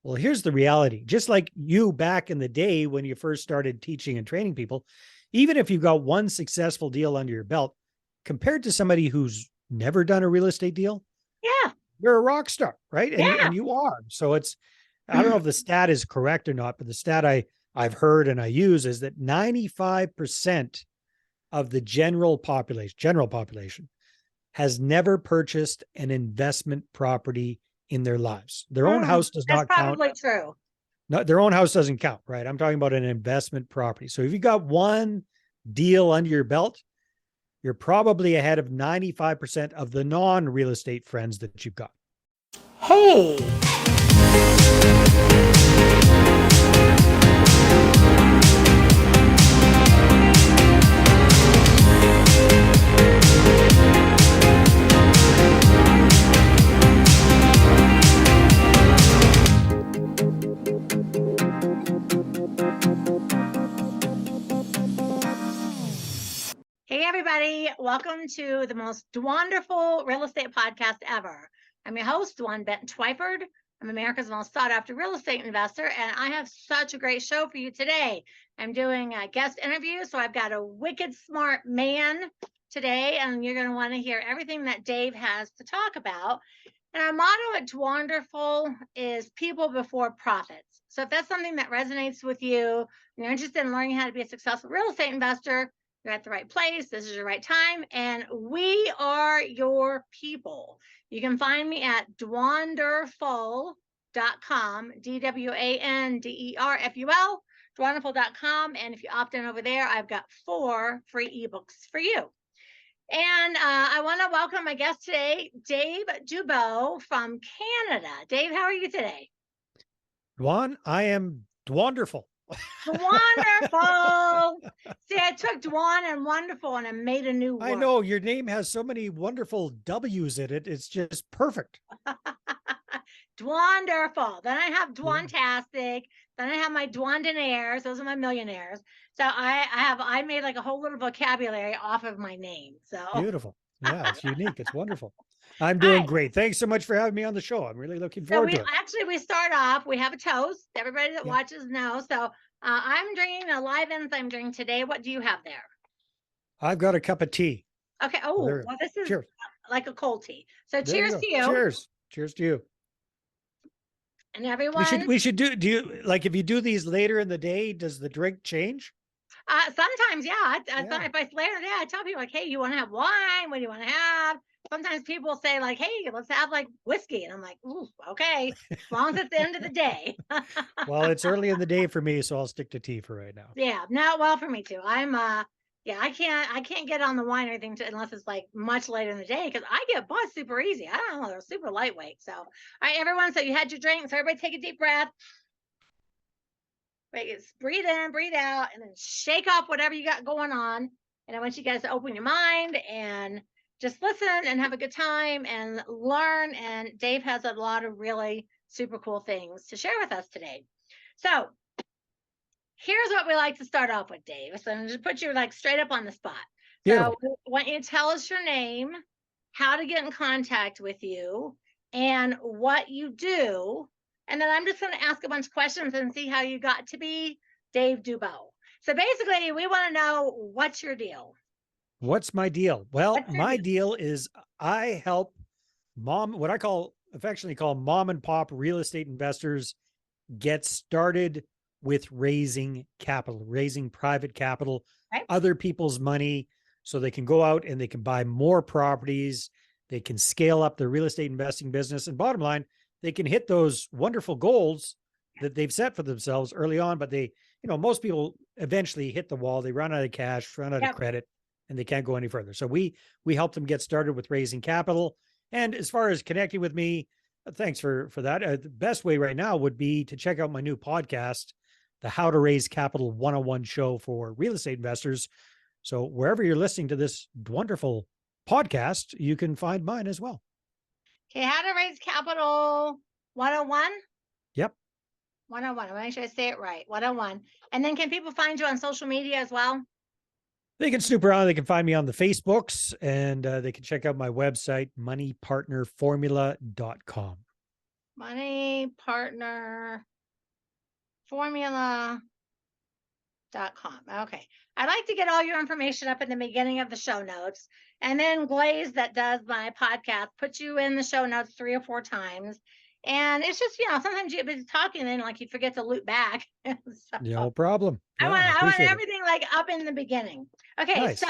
Well, here's the reality. Just like you back in the day when you first started teaching and training people, even if you got one successful deal under your belt, compared to somebody who's never done a real estate deal, Yeah. you're a rock star, right? And Yeah. you are. So I don't know if the stat is correct or not, but the stat I've heard and I use is that 95% of the general population has never purchased an investment property in their lives. Their own house does That's not count. probably true. No, their own house doesn't count, right? I'm talking about an investment property. So if you got one deal under your belt, you're probably ahead of 95% of the non-real estate friends that you've got. Hey. Hey, everybody. Welcome to the most Dwanderful real estate podcast ever. I'm your host, Dwan Twyford. I'm America's most sought after real estate investor, and I have such a great show for you today. I'm doing a guest interview, so I've got a wicked smart man today, and you're going to want to hear everything that Dave has to talk about. And our motto at Dwanderful is people before profits. So if that's something that resonates with you, you're interested in learning how to be a successful real estate investor, you're at the right place. This is your right time. And we are your people. You can find me at dwanderful.com, DWANDERFUL, dwanderful.com. And if you opt in over there, I've got 4 free ebooks for you. And I want to welcome my guest today, Dave Dubeau from Canada. Dave, how are you today? Dwan, I am Dwanderful. Wonderful. See, I took Dwan and wonderful and I made a new word. I know your name has so many wonderful W's in it. It's just perfect. Dwanderful. Then I have Dwantastic. Then I have my Dwandenaires. Those are my millionaires. So I made like a whole little vocabulary off of my name. So beautiful. Yeah, it's unique. It's wonderful. I'm doing great. Thanks so much for having me on the show. I'm really looking forward to it. Actually, we start off, we have a toast. Everybody that watches knows. So I'm drinking a live enzyme drink today. What do you have there? I've got a cup of tea. Okay. Oh, well, this is like a cold tea. So cheers to you. Cheers. Cheers to you. And everyone. We should do you like if you do these later in the day, does the drink change? Sometimes, yeah. If I later in the day, I tell people like, hey, you want to have wine? What do you want to have? Sometimes people say like, hey, let's have like whiskey. And I'm like, ooh, okay, as long as it's the end of the day. Well, it's early in the day for me, so I'll stick to tea for right now. Yeah, no, well, for me too. I'm I can't get on the wine or anything unless it's like much later in the day because I get buzzed super easy. I don't know, they're super lightweight. So all right, everyone. So you had your drink. So everybody take a deep breath. Right, breathe in, breathe out, and then shake off whatever you got going on. And I want you guys to open your mind and just listen and have a good time and learn. And Dave has a lot of really super cool things to share with us today. So here's what we like to start off with, Dave. So I'm going to put you like straight up on the spot. So I want you to tell us your name, how to get in contact with you, and what you do. And then I'm just going to ask a bunch of questions and see how you got to be Dave Dubeau. So basically, we want to know, what's your deal? What's my deal? Well, my deal is I help what I affectionately call mom and pop real estate investors get started with raising capital, raising private capital, other people's money, so they can go out and they can buy more properties. They can scale up their real estate investing business. And bottom line, they can hit those wonderful goals that they've set for themselves early on, but most people eventually hit the wall. They run out of cash, run out of credit, and they can't go any further. So we help them get started with raising capital. And as far as connecting with me, thanks for that. The best way right now would be to check out my new podcast, the How to Raise Capital 101 show for real estate investors. So wherever you're listening to this wonderful podcast, you can find mine as well. Okay, How to Raise Capital 101? Yep. 101. I make sure I say it right. 101. And then can people find you on social media as well? They can snoop around. They can find me on the Facebooks, and they can check out my website, moneypartnerformula.com. Money partner formula.com. Okay. I'd like to get all your information up in the beginning of the show notes. And then Glaze, that does my podcast, puts you in the show notes 3 or 4 times. And it's just, sometimes you get busy talking and like you forget to loop back. So No problem. I Yeah, I want appreciate it. everything like up in the beginning. Okay, Nice. so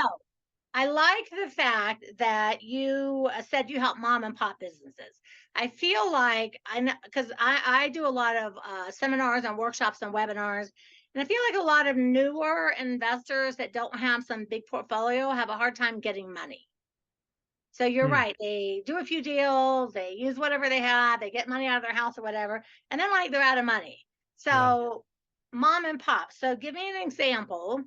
I like the fact that you said you help mom and pop businesses. I feel like because I do a lot of seminars and workshops and webinars, and I feel like a lot of newer investors that don't have some big portfolio have a hard time getting money. So you're right. They do a few deals, they use whatever they have, they get money out of their house or whatever, and then like they're out of money. So mom and pop. So give me an example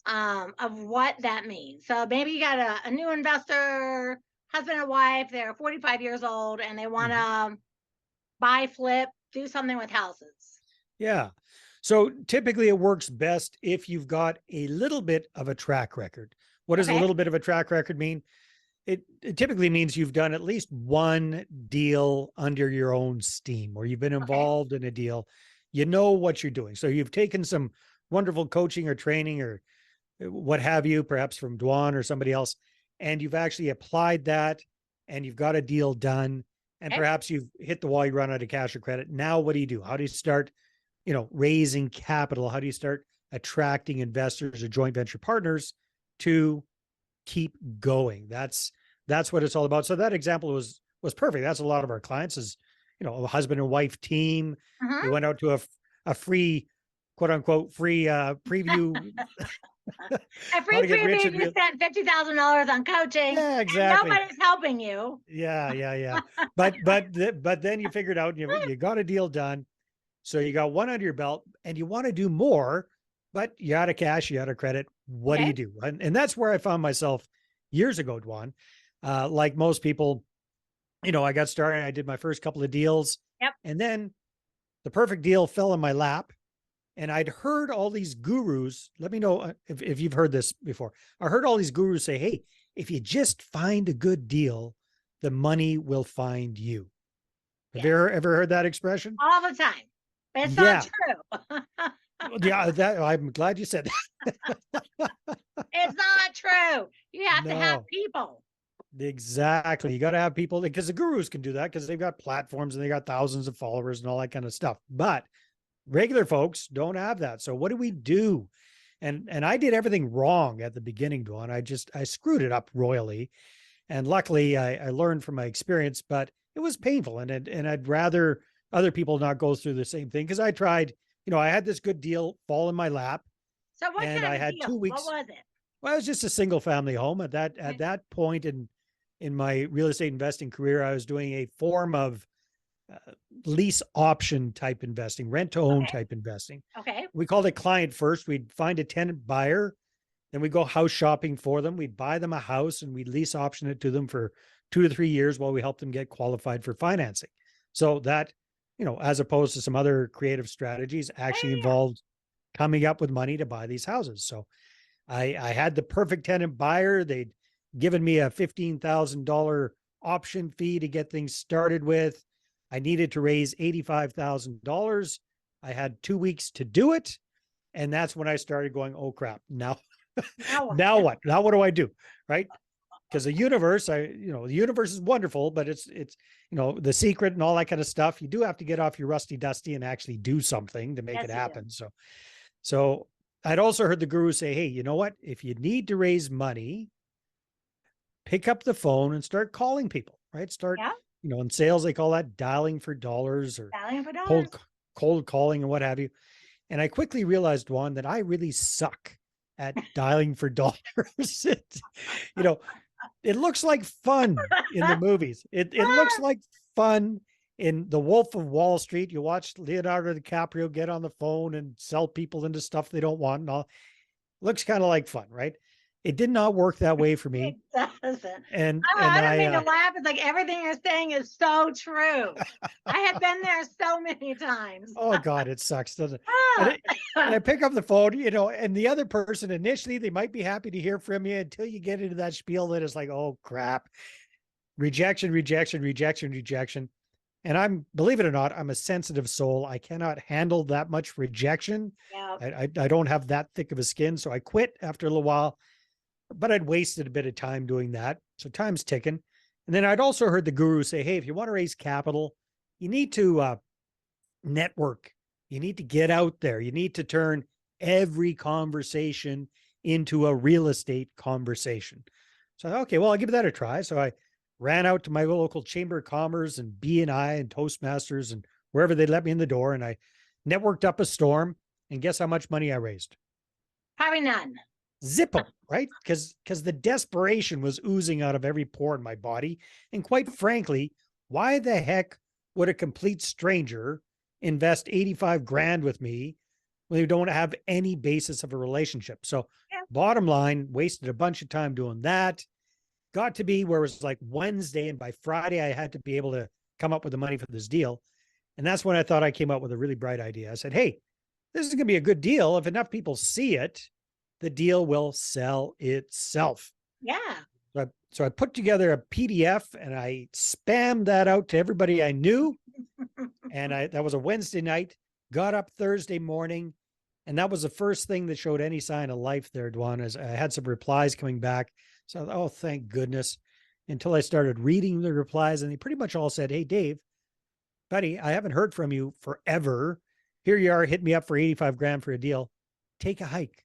of what that means. So maybe you got a new investor, husband and wife, they're 45 years old and they want to buy, flip, do something with houses. Yeah. So typically it works best if you've got a little bit of a track record. What does a little bit of a track record mean? It typically means you've done at least one deal under your own steam, or you've been involved in a deal. You know what you're doing. So you've taken some wonderful coaching or training or what have you, perhaps from Dwan or somebody else, and you've actually applied that and you've got a deal done, and perhaps you've hit the wall, you run out of cash or credit. Now, what do? How do you start, raising capital? How do you start attracting investors or joint venture partners to keep going? That's what it's all about. So that example was perfect. That's a lot of our clients is, a husband and wife team. They went out to a free, quote unquote, free preview. A free preview, you spent $50,000 on coaching. Yeah, exactly. And nobody's helping you. Yeah. But then you figured out you got a deal done. So you got one under your belt and you want to do more, but you out of cash, you out of credit. What do you do? And that's where I found myself years ago, Dwan. Like most people, I got started, I did my first couple of deals. And then the perfect deal fell in my lap. And I'd heard all these gurus. Let me know if you've heard this before. I heard all these gurus say, hey, if you just find a good deal, the money will find you. Have you ever heard that expression? All the time. But it's not true. Yeah, I'm glad you said that. It's not true. You have to have people. Exactly. You got to have people, because the gurus can do that because they've got platforms and they got thousands of followers and all that kind of stuff. But regular folks don't have that. So what do we do? And I did everything wrong at the beginning, Dwan. I screwed it up royally. And luckily I learned from my experience, but it was painful. And I'd rather other people not go through the same thing. Cause I tried, I had this good deal fall in my lap. So what kind of I had deal? 2 weeks. What was it? Well, it was just a single family home at that point in my real estate investing career. I was doing a form of lease option type investing, rent to own type investing. We called it client first. We'd find a tenant buyer, then we'd go house shopping for them. We'd buy them a house and we'd lease option it to them for 2 to 3 years while we help them get qualified for financing. So that, as opposed to some other creative strategies, actually involved coming up with money to buy these houses. So I had the perfect tenant buyer. They'd given me a $15,000 option fee to get things started with. I needed to raise $85,000. I had 2 weeks to do it. And that's when I started going, oh crap. Now what? Now what do I do? Right. Because the universe, the universe is wonderful, but it's, the secret and all that kind of stuff. You do have to get off your rusty dusty and actually do something to make it happen. So I'd also heard the guru say, hey, you know what? If you need to raise money, pick up the phone and start calling people, right? In sales, they call that dialing for dollars or cold calling and what have you. And I quickly realized, Dwan, that I really suck at dialing for dollars. It looks like fun in the movies. It looks like fun in The Wolf of Wall Street. You watch Leonardo DiCaprio get on the phone and sell people into stuff they don't want and all. Looks kind of like fun, right? It did not work that way for me. It doesn't. And I don't mean to laugh. It's like everything you're saying is so true. I have been there so many times. Oh God, it sucks, doesn't it? And I pick up the phone, and the other person initially, they might be happy to hear from you until you get into that spiel that is like, oh crap, rejection. And believe it or not, I'm a sensitive soul. I cannot handle that much rejection. Yeah. I don't have that thick of a skin. So I quit after a little while, but I'd wasted a bit of time doing that. So time's ticking. And then I'd also heard the guru say, hey, if you want to raise capital, you need to network. You need to get out there. You need to turn every conversation into a real estate conversation. So I thought, okay, well, I'll give that a try. So I ran out to my local chamber of commerce and BNI and Toastmasters and wherever they let me in the door. And I networked up a storm. And guess how much money I raised? Probably none. Zippo, right? Because the desperation was oozing out of every pore in my body. And quite frankly, why the heck would a complete stranger invest 85 grand with me when you don't have any basis of a relationship? So bottom line, wasted a bunch of time doing that. Got to be where it was like Wednesday, and by Friday I had to be able to come up with the money for this deal. And that's when I thought I came up with a really bright idea. I said, hey, this is going to be a good deal. If enough people see it, the deal will sell itself. Yeah. So I put together a PDF and I spammed that out to everybody I knew. And that was a Wednesday night, got up Thursday morning. And that was the first thing that showed any sign of life there, Dwan, as I had some replies coming back. So, oh, thank goodness, until I started reading the replies. And they pretty much all said, hey, Dave, buddy, I haven't heard from you forever. Here you are, hit me up for 85 grand for a deal. Take a hike.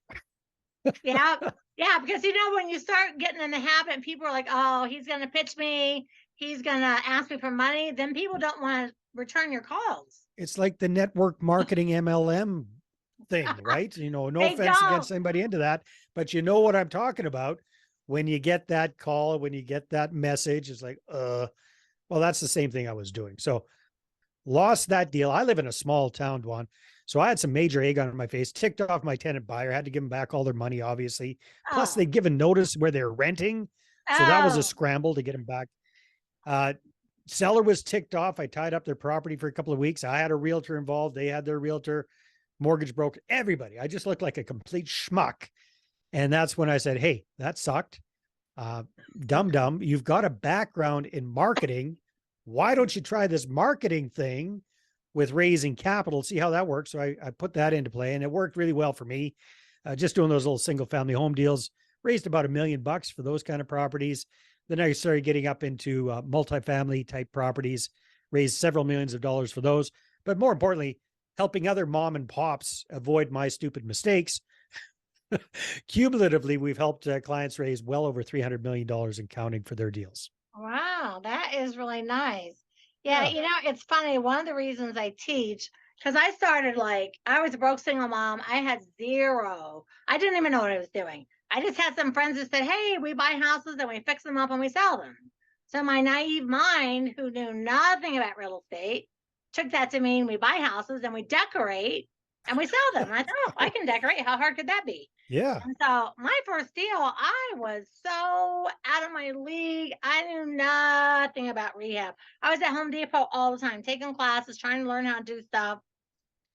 Yeah. Yeah. Because, when you start getting in the habit, people are like, oh, he's going to pitch me. He's going to ask me for money. Then people don't want to return your calls. It's like the network marketing MLM thing, right? No offense against anybody into that, but you know what I'm talking about. When you get that call, when you get that message, it's like, well, that's the same thing I was doing. So lost that deal. I live in a small town, Dwan. So I had some major egg on my face, ticked off my tenant buyer, had to give them back all their money, obviously. Plus they'd given notice where they're renting. So that was a scramble to get them back. Seller was ticked off. I tied up their property for a couple of weeks. I had a realtor involved. They had their realtor, mortgage broker, everybody. I just looked like a complete schmuck. And that's when I said, hey, that sucked. Dumb. You've got a background in marketing. Why don't you try this marketing thing with raising capital, see how that works? So I put that into play, and it worked really well for me. Just doing those little single family home deals, raised about $1 million for those kind of properties. Then I started getting up into multifamily type properties, raised several millions of dollars for those. But more importantly, helping other mom and pops avoid my stupid mistakes. Cumulatively, we've helped clients raise well over $300 million and counting for their deals. Wow, that is really nice. Yeah, it's funny. One of the reasons I teach, because I started I was a broke single mom. I had zero. I didn't even know what I was doing. I just had some friends that said, hey, we buy houses and we fix them up and we sell them. So my naive mind, who knew nothing about real estate, took that to mean we buy houses and we decorate and we sell them. And I thought, oh, I can decorate. How hard could that be? Yeah. And so my first deal, I was so out of my league. I knew nothing about rehab. I was at Home Depot all the time, taking classes, trying to learn how to do stuff.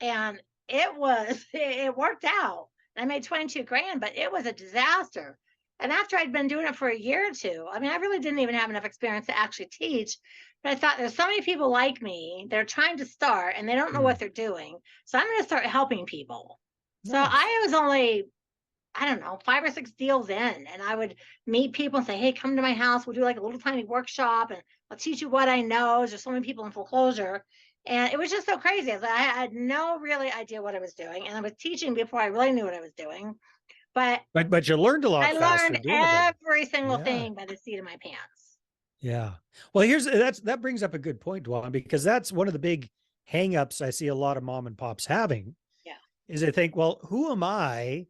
And it worked out. I made 22 grand, but it was a disaster. And after I'd been doing it for a year or two, I really didn't even have enough experience to actually teach. But I thought there's so many people like me. They're trying to start and they don't know what they're doing. So I'm going to start helping people. Nice. So I was only, I don't know, 5 or 6 deals in, and I would meet people and say, hey, come to my house. We'll do a little tiny workshop and I'll teach you what I know. There's so many people in foreclosure. And it was just so crazy. I had no really idea what I was doing. And I was teaching before I really knew what I was doing. But you learned a lot. I learned every single thing by the seat of my pants. Yeah. Well, that brings up a good point, Dwan, because that's one of the big hangups I see a lot of mom and pops having. Yeah. Is they think, well, who am I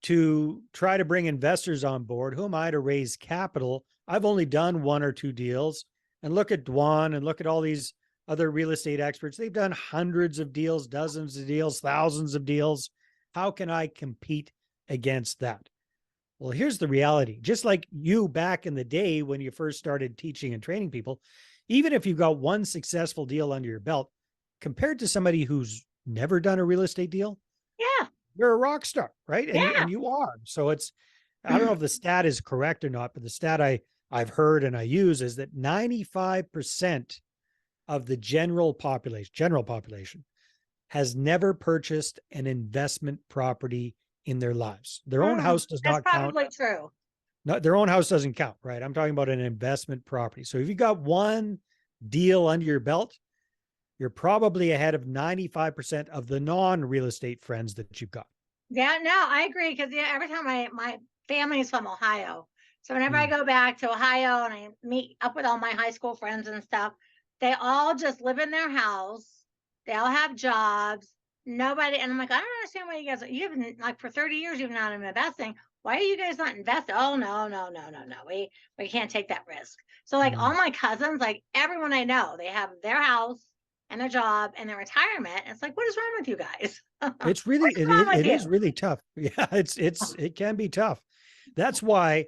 to try to bring investors on board? Who am I to raise capital? I've only done 1 or 2 deals, and look at Dwan and look at all these other real estate experts. They've done hundreds of deals, dozens of deals, thousands of deals. How can I compete against that? Well, here's the reality. Just like you back in the day when you first started teaching and training people, even if you got 1 successful deal under your belt, compared to somebody who's never done a real estate deal, you're a rock star, right? And you are. So I don't know if the stat is correct or not, but the stat I've heard and I use is that 95% of the general population has never purchased an investment property in their lives. Their own house does That's not count. probably true. No, their own house doesn't count, right? I'm talking about an investment property. So if you got one deal under your belt, you're probably ahead of 95% of the non-real estate friends that you've got. Yeah, no, I agree. Because every time my family is from Ohio. So whenever I go back to Ohio and I meet up with all my high school friends and stuff, they all just live in their house. They all have jobs. Nobody, and I'm like, I don't understand why you guys, you haven't, like, for 30 years, you've not been investing. Why are you guys not investing? Oh, no, no, no, no, no. We can't take that risk. So, like, all my cousins, like everyone I know, they have their house and their job and their retirement. It's like, what is wrong with you guys? It's really, it is really tough. Yeah, it can be tough. That's why,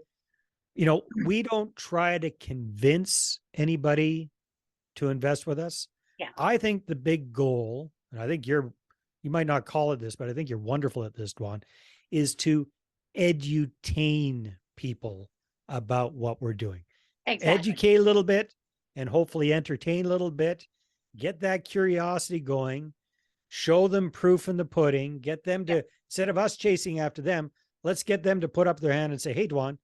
we don't try to convince anybody to invest with us. Yeah. I think the big goal, and I think you might not call it this, but I think you're wonderful at this, Dwan, is to edutain people about what we're doing. Exactly. Educate a little bit and hopefully entertain a little bit, get that curiosity going, show them proof in the pudding, get them to, instead of us chasing after them, let's get them to put up their hand and say, hey, Dwan,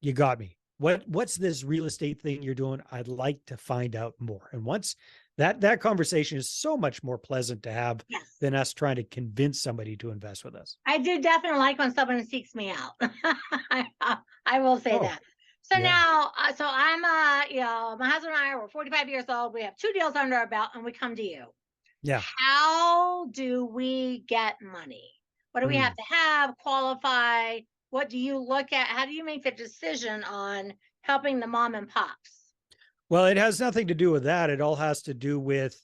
you got me. What's this real estate thing you're doing? I'd like to find out more. And once that conversation is so much more pleasant to have than us trying to convince somebody to invest with us. I do definitely like when someone seeks me out. I will say that. So now, so I'm, my husband and I are 45 years old. We have 2 deals under our belt and we come to you. Yeah. How do we get money? What do we have to have, qualify? What do you look at? How do you make the decision on helping the mom and pops? Well, it has nothing to do with that. It all has to do with,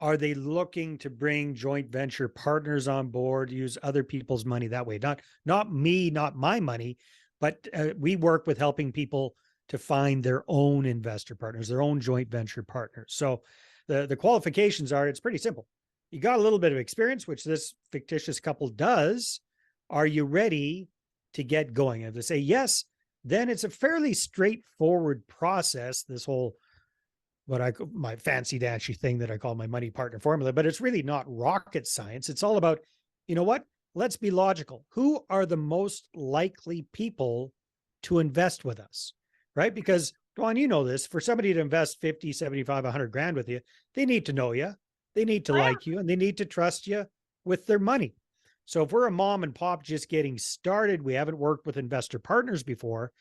are they looking to bring joint venture partners on board, use other people's money that way? Not me, not my money, but we work with helping people to find their own investor partners, their own joint venture partners. So the qualifications are, it's pretty simple. You got a little bit of experience, which this fictitious couple does. Are you ready to get going? If they say yes, then it's a fairly straightforward process. This whole, my fancy danchy thing that I call my money partner formula, but it's really not rocket science. It's all about, let's be logical. Who are the most likely people to invest with us, right? Because Dwan, you know this, for somebody to invest 50, 75, 100 grand with you, they need to know you, they need to like you, and they need to trust you with their money. So if we're a mom and pop just getting started, we haven't worked with investor partners before,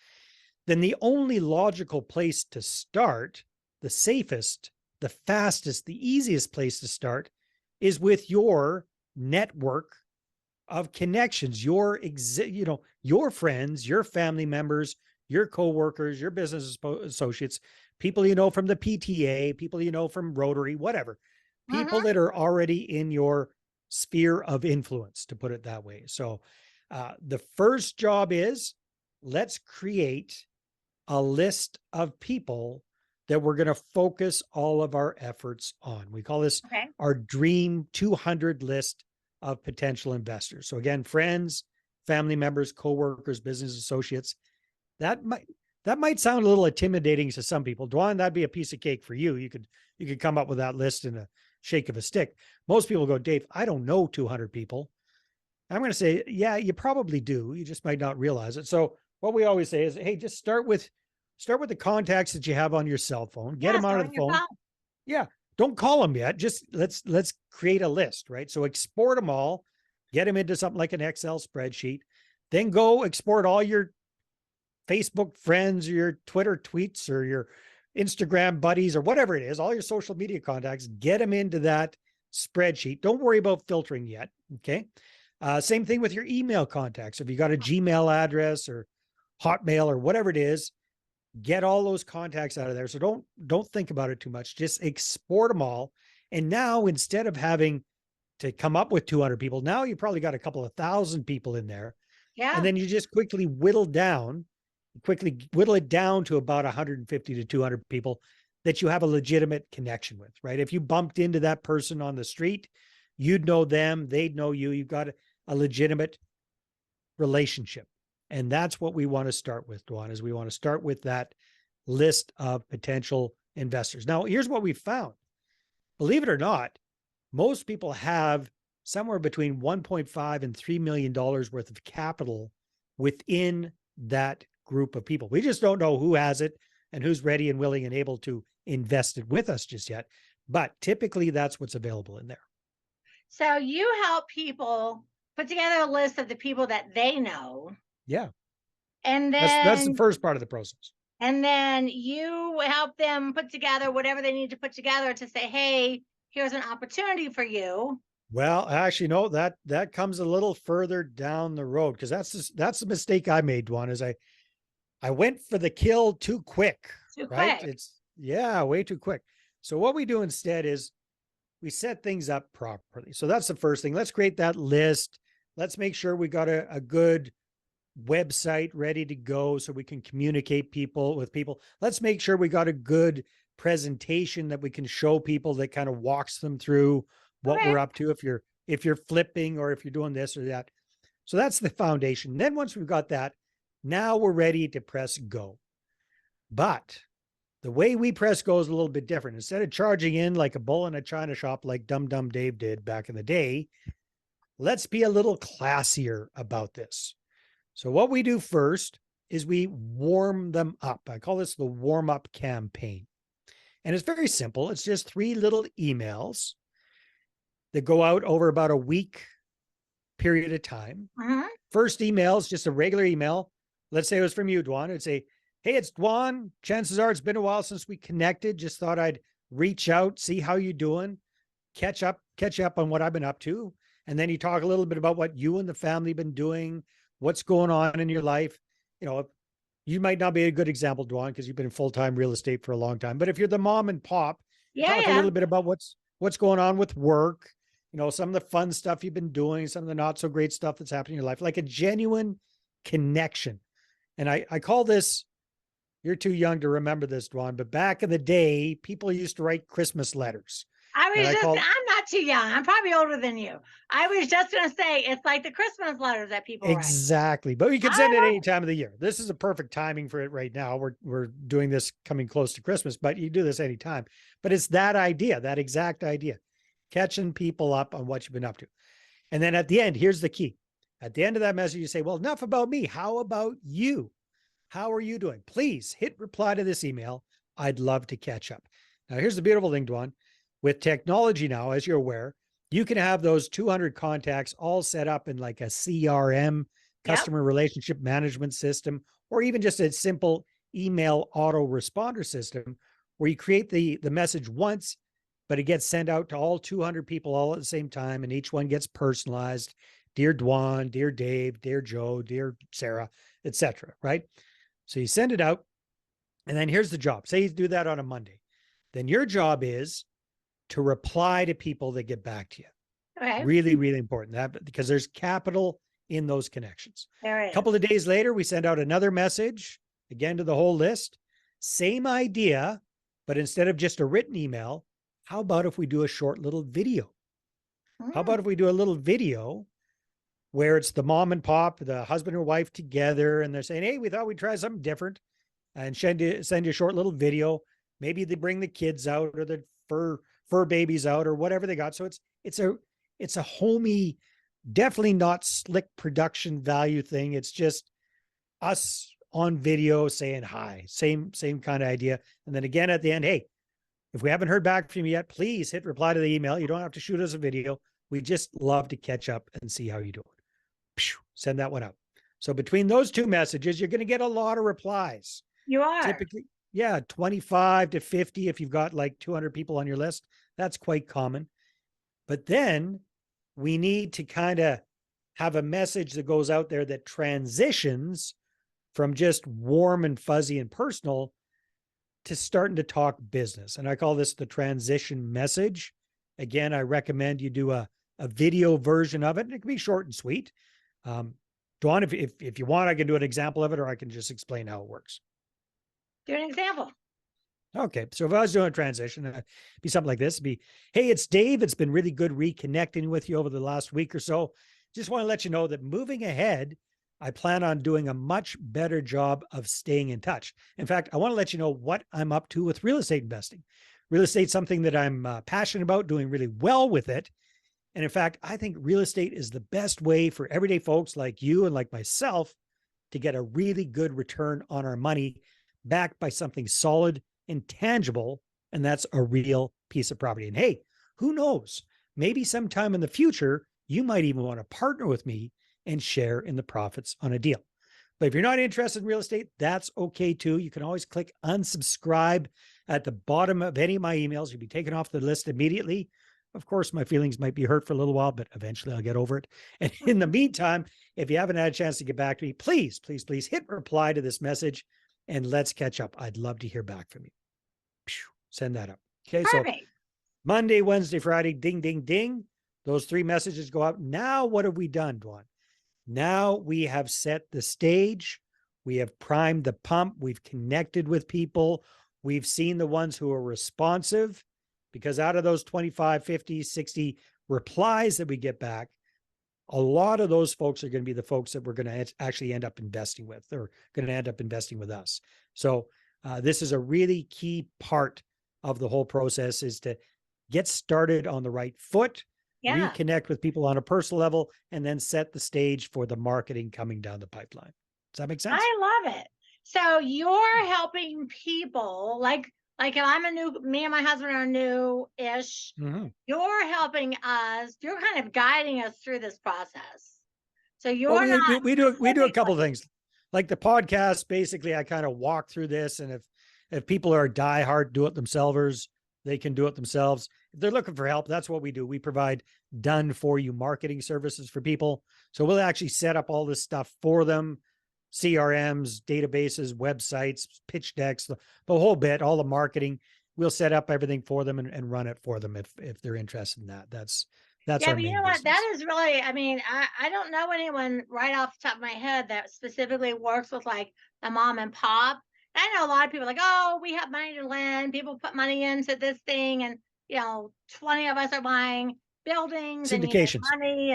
then the only logical place to start, the safest, the fastest, the easiest place to start is with your network of connections, your friends, your family members, your coworkers, your business associates, people you know from the PTA, people you know from Rotary, whatever, people that are already in your sphere of influence, to put it that way. So the first job is, let's create a list of people that we're going to focus all of our efforts on. We call this our Dream 200 list of potential investors. So again, friends, family members, coworkers, business associates. That might sound a little intimidating to some people. Dwan, that'd be a piece of cake for you. You could come up with that list in a shake of a stick. Most people go, Dave, I don't know 200 people. I'm going to say, yeah, you probably do. You just might not realize it. So what we always say is, hey, just start with the contacts that you have on your cell phone. Get them out of the phone. Yeah. Don't call them yet. Just let's create a list, right? So export them all, get them into something like an Excel spreadsheet, then go export all your Facebook friends or your Twitter tweets or your Instagram buddies or whatever it is, all your social media contacts, get them into that spreadsheet. Don't worry about filtering yet. Okay. Same thing with your email contacts. If you got a Gmail address or Hotmail or whatever it is, get all those contacts out of there. So don't think about it too much. Just export them all. And now, instead of having to come up with 200 people, now you probably got a couple of thousand people in there. Yeah. And then you just quickly whittle it down to about 150 to 200 people that you have a legitimate connection with, right? If you bumped into that person on the street, you'd know them, they'd know you. You've got a legitimate relationship. And that's what we want to start with, Dwan, is we want to start with that list of potential investors. Now, here's what we found. Believe it or not, most people have somewhere between 1.5 and $3 million worth of capital within that group of people. We just don't know who has it and who's ready and willing and able to invest it with us just yet. But typically that's what's available in there. So you help people put together a list of the people that they know. Yeah. And then that's the first part of the process. And then you help them put together whatever they need to put together to say, hey, here's an opportunity for you. Well, actually, no, that comes a little further down the road, because that's the mistake I made, Dwan, is I went for the kill too quick. Right? It's way too quick. So what we do instead is we set things up properly. So that's the first thing. Let's create that list. Let's make sure we got a good website ready to go so we can communicate with people. Let's make sure we got a good presentation that we can show people that kind of walks them through what we're up to, if you're flipping or if you're doing this or that. So that's the foundation. Then once we've got that, now we're ready to press go. But the way we press go is a little bit different. Instead of charging in like a bull in a china shop like Dumb Dave did back in the day, let's be a little classier about this. So what we do first is we warm them up. I call this the warm-up campaign. And it's very simple. It's just 3 little emails that go out over about a week period of time. First email is just a regular email. Let's say it was from you, Dwan. It'd say, hey, it's Dwan. Chances are it's been a while since we connected. Just thought I'd reach out, see how you're doing, catch up on what I've been up to. And then you talk a little bit about what you and the family have been doing, what's going on in your life. You know, you might not be a good example, Dwan, because you've been in full-time real estate for a long time. But if you're the mom and pop, talk a little bit about what's going on with work, you know, some of the fun stuff you've been doing, some of the not so great stuff that's happening in your life, like a genuine connection. And I call this, you're too young to remember this, Dwan, but back in the day, people used to write Christmas letters. I'm not too young. I'm probably older than you. I was just going to say, it's like the Christmas letters that people write. Exactly. But you can send it any time of the year. This is a perfect timing for it right now. We're doing this coming close to Christmas, but you do this anytime. But it's that idea, that exact idea, catching people up on what you've been up to. And then at the end, here's the key. At the end of that message, you say, well, enough about me. How about you? How are you doing? Please hit reply to this email. I'd love to catch up. Now, here's the beautiful thing, Dwan. With technology now, as you're aware, you can have those 200 contacts all set up in like a CRM, customer relationship management system, or even just a simple email autoresponder system where you create the message once, but it gets sent out to all 200 people all at the same time, and each one gets personalized. Dear Dwan, dear Dave, dear Joe, dear Sarah, etc. Right? So you send it out, and then here's the job. Say you do that on a Monday. Then your job is to reply to people that get back to you. Okay. Really, really important, because there's capital in those connections. A couple of days later, we send out another message, again to the whole list. Same idea, but instead of just a written email, how about if we do a short little video? How about if we do a little video where it's the mom and pop, the husband and wife together, and they're saying, hey, we thought we'd try something different, and send you a short little video. Maybe they bring the kids out or the fur babies out or whatever they got. So it's a homey, definitely not slick production value thing. It's just us on video saying hi, same kind of idea. And then again at the end, hey, if we haven't heard back from you yet, please hit reply to the email. You don't have to shoot us a video. We just love to catch up and see how you're doing. Send that one out. So between those two messages, you're going to get a lot of replies. You are. Typically, 25 to 50 if you've got like 200 people on your list. That's quite common. But then we need to kind of have a message that goes out there that transitions from just warm and fuzzy and personal to starting to talk business. And I call this the transition message. Again, I recommend you do a video version of it. And it can be short and sweet. Dwan, if you want, I can do an example of it, or I can just explain how it works. Do an example. Okay. So if I was doing a transition, it'd be something like this. It'd be, hey, it's Dave. It's been really good reconnecting with you over the last week or so. Just want to let you know that moving ahead, I plan on doing a much better job of staying in touch. In fact, I want to let you know what I'm up to with real estate investing. Real estate is something that I'm passionate about, doing really well with it. And in fact, I think real estate is the best way for everyday folks like you and like myself to get a really good return on our money backed by something solid and tangible. And that's a real piece of property. And hey, who knows? Maybe sometime in the future, you might even want to partner with me and share in the profits on a deal. But if you're not interested in real estate, that's okay too. You can always click unsubscribe at the bottom of any of my emails. You'll be taken off the list immediately. Of course, my feelings might be hurt for a little while, but eventually I'll get over it. And in the meantime, if you haven't had a chance to get back to me, please, please, please hit reply to this message and let's catch up. I'd love to hear back from you. Send that up. Okay, Perfect. so Monday, Wednesday, Friday, ding, ding, ding. Those 3 messages go out. Now, what have we done, Dwan? Now we have set the stage. We have primed the pump. We've connected with people. We've seen the ones who are responsive, because out of those 25, 50, 60 replies that we get back, a lot of those folks are going to be the folks that we're going to actually end up investing with. They're going to end up investing with us. So this is a really key part of the whole process, is to get started on the right foot, reconnect with people on a personal level, and then set the stage for the marketing coming down the pipeline. Does that make sense? I love it. So you're helping people, like if I'm me and my husband are new-ish, you're helping us, you're kind of guiding us through this process. So you're we do a couple of things. Like the podcast, basically I kind of walk through this, and if people are diehard do-it-themselvers, they can do it themselves. If they're looking for help, that's what we do. We provide done-for-you marketing services for people. So we'll actually set up all this stuff for them: CRMs, databases, websites, pitch decks, the whole bit, all the marketing. We'll set up everything for them and run it for them if they're interested in that. That's our main business. What? That is really, I don't know anyone right off the top of my head that specifically works with like a mom and pop. I know a lot of people like, oh, we have money to lend. People put money into this thing, and 20 of us are buying buildings syndications and money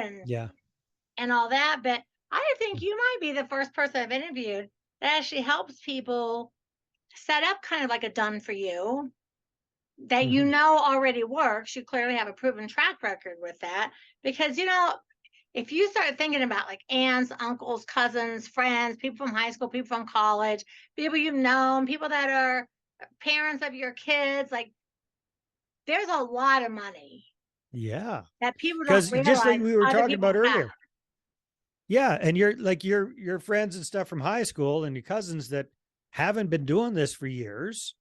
and all that. But I think you might be the first person I've interviewed that actually helps people set up kind of like a done for you that already works. You clearly have a proven track record with that, because if you start thinking about like aunts, uncles, cousins, friends, people from high school, people from college, people you've known, people that are parents of your kids, like there's a lot of money. Yeah. That people don't realize. Just like we were talking about earlier. Have. Yeah. And your friends and stuff from high school and your cousins that haven't been doing this for years.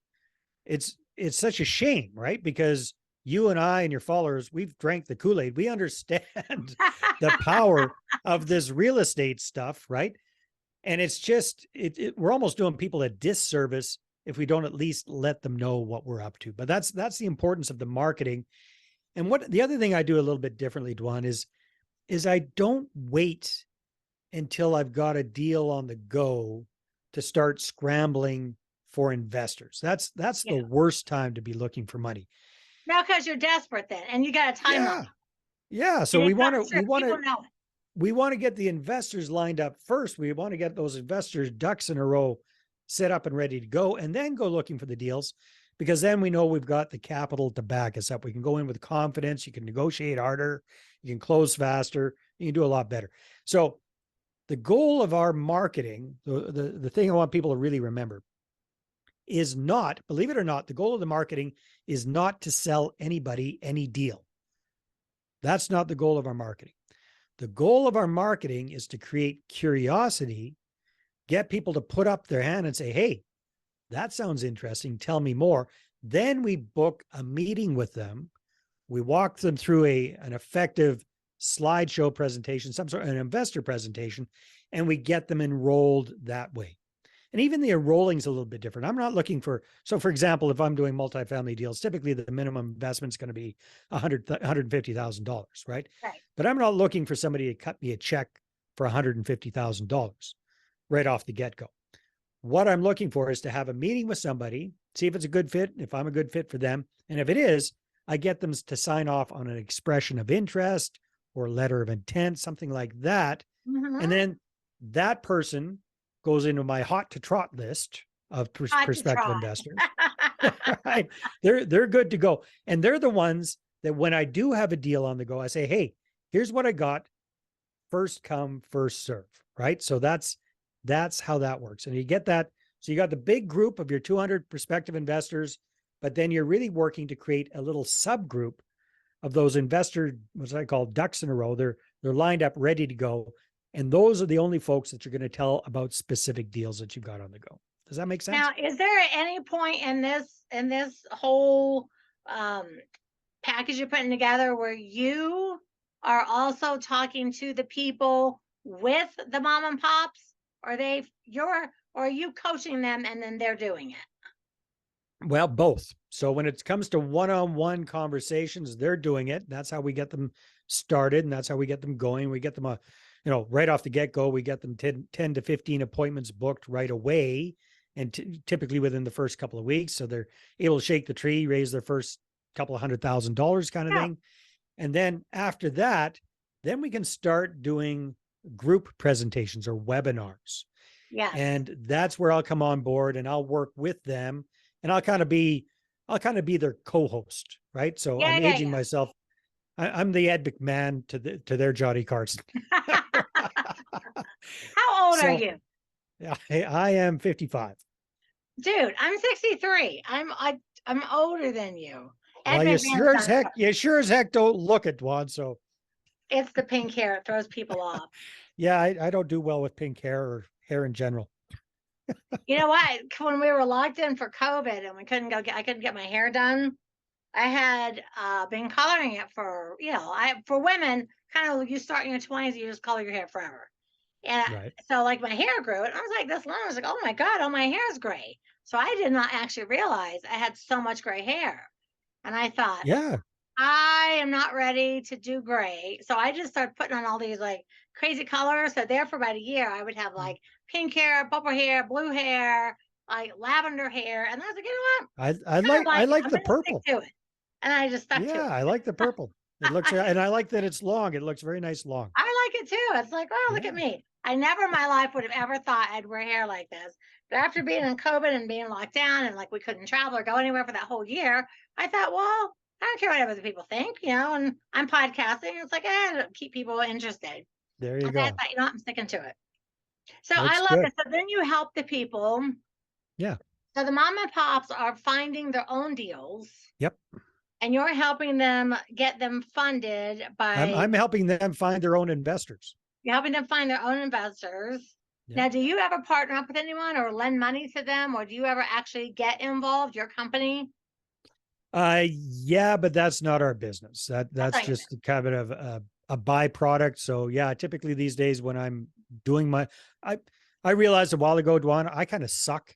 It's such a shame, right? Because you and I and your followers, we've drank the Kool-Aid. We understand the power of this real estate stuff, right? And it's just, we're almost doing people a disservice if we don't at least let them know what we're up to. But that's the importance of the marketing. And the other thing I do a little bit differently, Dwan, is I don't wait until I've got a deal on the go to start scrambling for investors. That's the worst time to be looking for money. No, because you're desperate then, and you got a timeline. Yeah. So we want to get the investors lined up first. We want to get those investors ducks in a row, set up and ready to go, and then go looking for the deals, because then we know we've got the capital to back us up. We can go in with confidence. You can negotiate harder. You can close faster. You can do a lot better. So the goal of our marketing, the thing I want people to really remember, is not, believe it or not, the goal of the marketing is not to sell anybody any deal. That's not the goal of our marketing. The goal of our marketing is to create curiosity, get people to put up their hand and say, hey, that sounds interesting. Tell me more. Then we book a meeting with them. We walk them through an effective slideshow presentation, some sort of an investor presentation, and we get them enrolled that way. And even the enrolling is a little bit different. I'm not looking for, so for example, if I'm doing multifamily deals, typically the minimum investment is going to be $150,000, right? But I'm not looking for somebody to cut me a check for $150,000 right off the get-go. What I'm looking for is to have a meeting with somebody, see if it's a good fit, if I'm a good fit for them. And if it is, I get them to sign off on an expression of interest or letter of intent, something like that. And then That person goes into my hot to trot list of Hot to prospective trot. investors. Right? They're good to go. And they're the ones that when I do have a deal on the go, I say, hey, here's what I got. First come, first serve. Right. So that's how that works. And you get that. So you got the big group of your 200 prospective investors, but then you're really working to create a little subgroup of those investor, what I call ducks in a row. They're lined up, ready to go. And those are the only folks that you're going to tell about specific deals that you've got on the go. Does that make sense? Now, is there any point in this whole package you're putting together where you are also talking to the people with the mom and pops? Or are you coaching them and then they're doing it? Well, both. So when it comes to one-on-one conversations, they're doing it. That's how we get them started, and that's how we get them going. We get them right off the get-go, we get them 10 to 15 appointments booked right away, and typically within the first couple of weeks. So they're able to shake the tree, raise their first couple of $100,000 kind of thing. And then after that, then we can start doing group presentations or webinars. Yeah. And that's where I'll come on board and I'll work with them, and I'll kind of be their co-host, right? So I'm aging myself. I'm the Ed McMahon to their Johnny Carson. How old are you? Yeah, I am 55. Dude, I'm 63. I'm older than you. Well, you sure as heck don't look it, Dwan. So it's the pink hair. It throws people off. Yeah, I don't do well with pink hair or hair in general. You know what? When we were locked in for COVID and I couldn't get my hair done. I had been coloring it for women, kind of you start in your 20s, you just color your hair forever. And so like my hair grew and I was like this long. I was like, oh my God, all my hair is gray. So I did not actually realize I had so much gray hair. And I thought, yeah, I am not ready to do gray. So I just started putting on all these like crazy colors. So there for about a year, I would have like pink hair, purple hair, blue hair, like lavender hair. And I was like, you know what? I like the purple. To it. And I just stuck to it. Yeah, I like the purple. It looks, and I like that it's long. It looks very nice long. I like it too. It's like, oh, look at me. I never in my life would have ever thought I'd wear hair like this. But after being in COVID and being locked down and like we couldn't travel or go anywhere for that whole year, I thought, well, I don't care what other people think, and I'm podcasting. It's like, keep people interested. There you go. I thought, I'm sticking to it. So I love it. So then you help the people. Yeah. So the mom and pops are finding their own deals. Yep. And you're helping them get them funded by. I'm helping them find their own investors. You're helping them find their own investors. Yep. Now, do you ever partner up with anyone or lend money to them, or do you ever actually get involved, your company? Yeah, but that's not our business. That's just kind of a byproduct. So yeah, typically these days when I'm doing I realized a while ago, Dwan, I kind of suck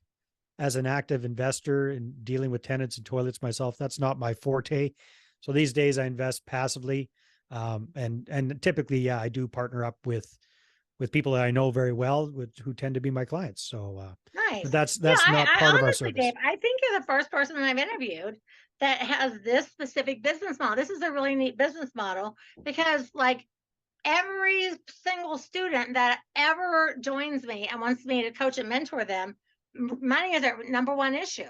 as an active investor in dealing with tenants and toilets myself. That's not my forte. So these days I invest passively. And typically, yeah, I do partner up with people that I know very well, who tend to be my clients. So nice. That's not part of our service. Dave, I think you're the first person that I've interviewed that has this specific business model. This is a really neat business model because like every single student that ever joins me and wants me to coach and mentor them, money is their number one issue.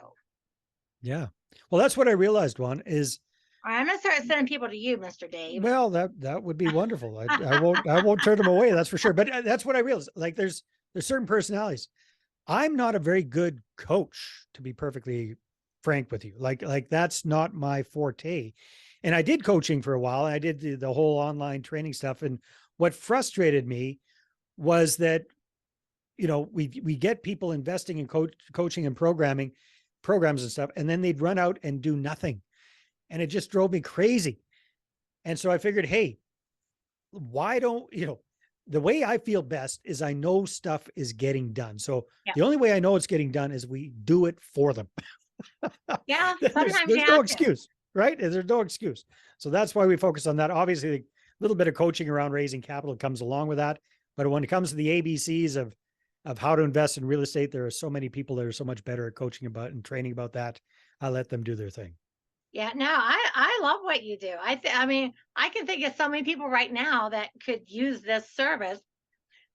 Yeah. Well, that's what I realized, Dwan, is I'm gonna start sending people to you, Mr. Dave. Well, that would be wonderful. I won't turn them away, that's for sure. But that's what I realized. Like there's certain personalities. I'm not a very good coach, to be perfectly frank with you. Like that's not my forte. And I did coaching for a while. And I did the whole online training stuff. And what frustrated me was that, we get people investing in coaching and programs and stuff, and then they'd run out and do nothing. And it just drove me crazy. And so I figured, hey, why don't, the way I feel best is I know stuff is getting done. So the only way I know it's getting done is we do it for them. Yeah. There's no excuse, right? There's no excuse. So that's why we focus on that. Obviously, a little bit of coaching around raising capital comes along with that. But when it comes to the ABCs of how to invest in real estate, there are so many people that are so much better at coaching about and training about that. I let them do their thing. Yeah, no, I love what you do. I mean, I can think of so many people right now that could use this service.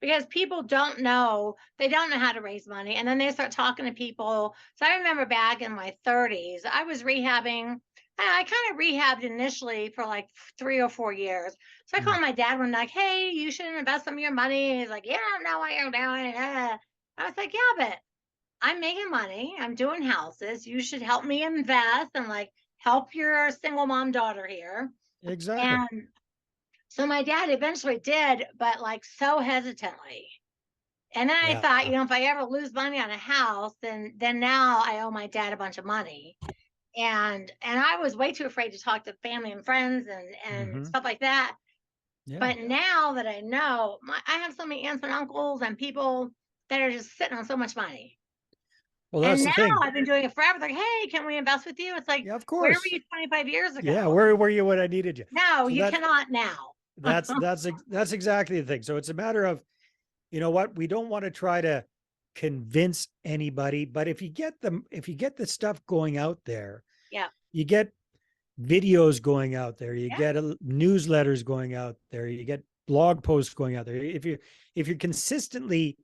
because people don't know, they don't know how to raise money. And then they start talking to people. So I remember back in my 30s, I was rehabbing. I kind of rehabbed initially for like 3 or 4 years. So I Mm. called my dad one night, hey, you should invest some of your money. And he's like, yeah, I don't know what you're doing. I was like, yeah, but I'm making money. I'm doing houses. You should help me invest and like help your single mom daughter here. Exactly. And so my dad eventually did, but like so hesitantly. And then I Yeah. thought, if I ever lose money on a house, then now I owe my dad a bunch of money. And I was way too afraid to talk to family and friends and Hmm. stuff like that. Yeah. But now that I know, I have so many aunts and uncles and people that are just sitting on so much money. Well, And that's the now thing. I've been doing it forever. Like, hey, can we invest with you? It's like, Yeah, of where were course. you 25 years Yeah. ago? Where were you when I needed you? No, So you cannot now. that's exactly the thing. So it's a matter of, you know what, we don't want to try to convince anybody, but if you get the stuff going out there, Yeah. you get videos going out there, you Yeah. get newsletters going out there, you get blog posts going out there. If you're consistently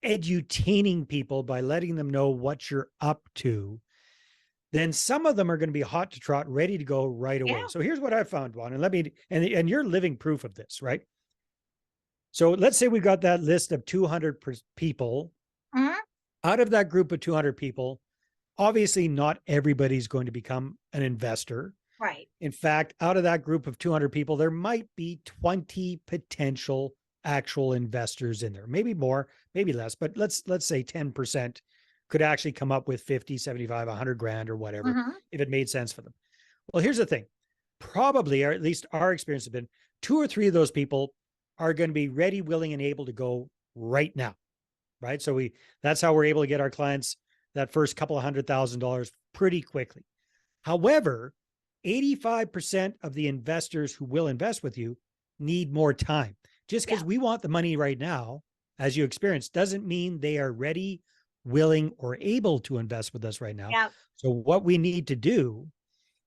edutaining people by letting them know what you're up to, then some of them are going to be hot to trot, ready to go right Yeah. away. So here's what I found, Juan, and and you're living proof of this, right? So let's say we got that list of 200 people. Mhm. Out of that group of 200 people, obviously not everybody's going to become an investor. Right. In fact, out of that group of 200 people, there might be 20 potential actual investors in there, maybe more, maybe less, but let's say 10% could actually come up with 50, 75, 100 grand or whatever, Mhm. if it made sense for them. Well, here's the thing. Probably, or at least our experience has been, two or three of those people are going to be ready, willing, and able to go right now. Right. So that's how we're able to get our clients that first couple of $100,000 pretty quickly. However, 85% of the investors who will invest with you need more time. Just Yeah. because we want the money right now, as you experience, doesn't mean they are ready, willing, or able to invest with us right now. Yeah. So what we need to do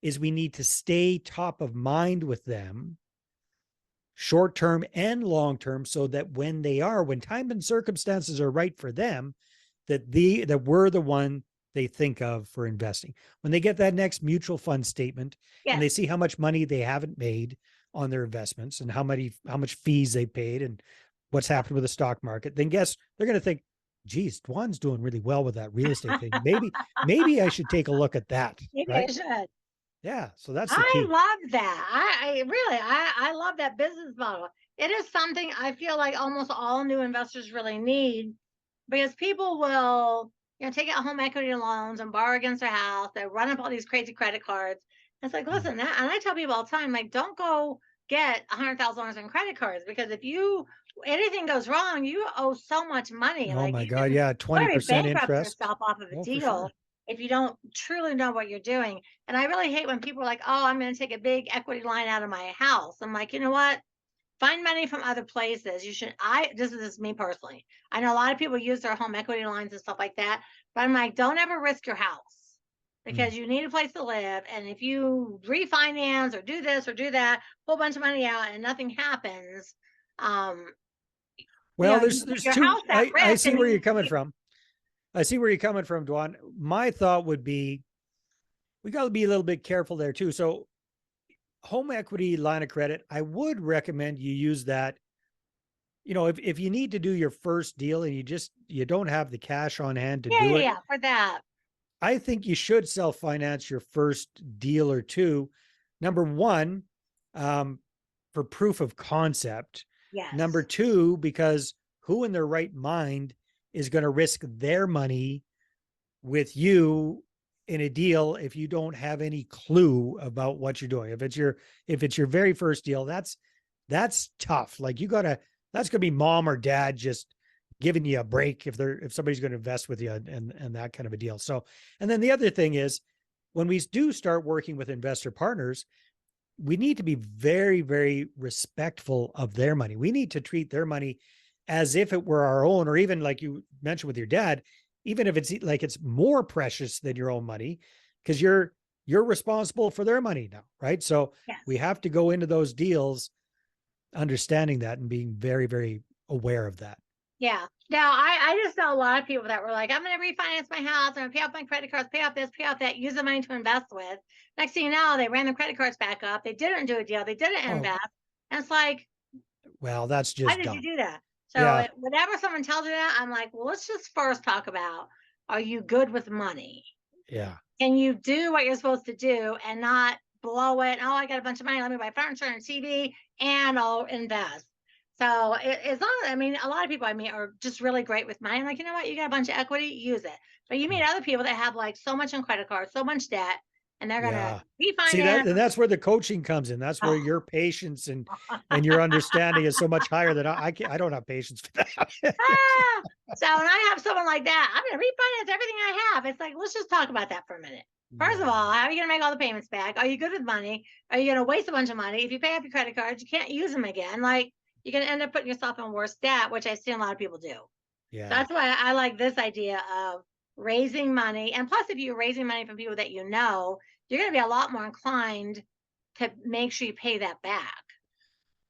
is we need to stay top of mind with them, short term and long term, so that when time and circumstances are right for them, that we're the one they think of for investing. When they get that next mutual fund statement and Yes. they see how much money they haven't made on their investments and how much fees they paid and what's Yeah. happened with the stock market, then guess they're going to think, geez, Dwan's doing really well with that real estate thing. Maybe I should take a look at that. Maybe I Right. should. Yeah. So that's the I key. love that. I really, I love that business model. It is something I feel like almost all new investors really need, because people will, take out home equity loans and borrow against their house. They run up all these crazy credit cards. It's like, Mm. listen, and I tell people all the time, like, don't go get $100,000 in credit cards, because if anything goes wrong, you owe so much money. Oh Like, my you God. can Yeah. literally 20% bankrupt interest. yourself off of a Oh, for deal sure. if you don't truly know what you're doing. And I really hate when people are like, oh, I'm going to take a big equity line out of my house. I'm like, you know what? Find money from other places. This is me personally. I know a lot of people use their home equity lines and stuff like that, but I'm like, don't ever risk your house, Mm. because you need a place to live. And if you refinance or do this or do that, whole bunch of money out and nothing happens, um, Well, you put there's your two. house at I risk see and where you're coming from. I see where you're coming from, Dwan. My thought would be we got to be a little bit careful there too. So, home equity line of credit, I would recommend you use that. If you need to do your first deal and you don't have the cash on hand to yeah, do yeah, it, yeah, for that. I think you should self finance your first deal or two. Number one, um, for proof of concept. Number Yes. two, because who in their right mind is going to risk their money with you in a deal if you don't have any clue about what you're doing? If it's your very first deal, that's tough. Like that's gonna be mom or dad just giving you a break if somebody's going to invest with you and that kind of a deal. So, and then the other thing is, when we do start working with investor partners, we need to be very, very respectful of their money. We need to treat their money as if it were our own, or even like you mentioned with your dad, even if it's like it's more precious than your own money, because you're responsible for their money now, right? So we Yes. have to go into those deals understanding that and being very, very aware of that. Yeah. Now, I just know a lot of people that were like, I'm going to refinance my house. I'm going to pay off my credit cards, pay off this, pay off that, use the money to invest with. Next thing you know, they ran the credit cards back up. They didn't do a deal. They didn't Oh, invest. And it's like, well, that's why just did you dumb. do that? So Yeah. whenever someone tells you that, I'm like, well, let's just first talk about, are you good with money? Yeah. Can you do what you're supposed to do and not blow it? Oh, I got a bunch of money. Let me buy furniture and TV and I'll invest. So it's not, I mean, a lot of people I mean are just really great with money. I'm like, you know what? You got a bunch of equity, use it. But you meet other people that have like so much on credit cards, so much debt, and they're going to Yeah. See that, refinance. and that's where the coaching comes in. That's where Oh. your patience and your understanding is so much higher that I don't have patience for that. Ah! So when I have someone like that, I'm going to refinance everything I have. It's like, let's just talk about that for a minute. First of Yeah. all, how are you going to make all the payments back? Are you good with money? Are you going to waste a bunch of money? If you pay off your credit cards, you can't use them again. Like, you're going to end up putting yourself in worse debt, which I see a lot of people do. So Yeah. that's why I like this idea of raising money. And plus, if you're raising money from people that you know, you're going to be a lot more inclined to make sure you pay that back